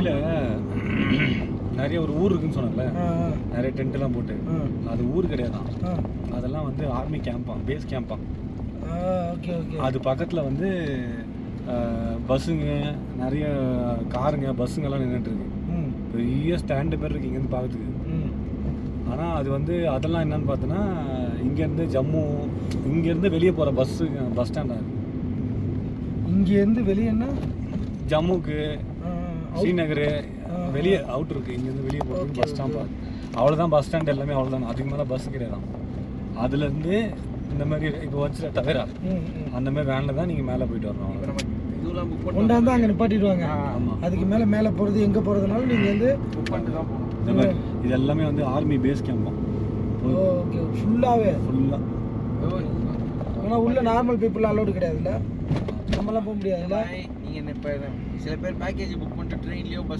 இல்லை நிறைய ஒரு ஊர் இருக்குன்னு சொன்னல, நிறைய டென்ட்லாம் போட்டு, அது ஊர் கிடையாதான். அதெல்லாம் வந்து ஆர்மி கேம்பான், பேஸ் கேம்பான். Okay okay. அது பக்கத்தில் வந்து பஸ்ஸுங்க, நிறைய காருங்க, பஸ்ஸுங்கெல்லாம் நின்றுட்டுருக்கு. பெரிய ஸ்டாண்டு பேர் இருக்குது இங்கேருந்து பார்க்கறதுக்கு. ஆனால் அது வந்து அதெல்லாம் என்னன்னு பார்த்தோன்னா, இங்கேருந்து ஜம்மு, இங்கேருந்து வெளியே போகிற பஸ் ஸ்டாண்டாக இருக்குது. இங்கேருந்து வெளியேன்னா ஜம்முக்கு, ஸ்ரீநகர் வெளியே அவுட் இருக்குது. இங்கேருந்து வெளியே போகிறது பஸ் ஸ்டாண்ட். அவ்வளோதான் பஸ் ஸ்டாண்ட் எல்லாமே, அவ்வளோதான். அதுக்கு மேலே பஸ் கிடையாதான். அதுலேருந்து இந்த மாதிரி இப்போ வச்சுல தவிர அந்த மாதிரி வேனில் தான் நீங்கள் மேலே போயிட்டு வரணும். கொண்டாந்து அங்கே நிப்பாட்டிடுவாங்க. ஆமாம், அதுக்கு மேலே போகிறது எங்கே போகிறதுனால நீங்கள் வந்து புக் பண்ணிட்டு தான் போகணும். இந்த மாதிரி இது எல்லாமே வந்து ஆர்மி பேஸ் கேம்பான். ஓகே, ஃபுல்லாக. ஆனால் உள்ள நார்மல் பீப்புள் அலோடு கிடையாதுல்ல, நம்மளாம் போக முடியாதுல்ல. நீங்கள் இப்போ சில பேர் பேக்கேஜ் புக் பண்ணிட்டு ட்ரெயின்லேயோ பஸ்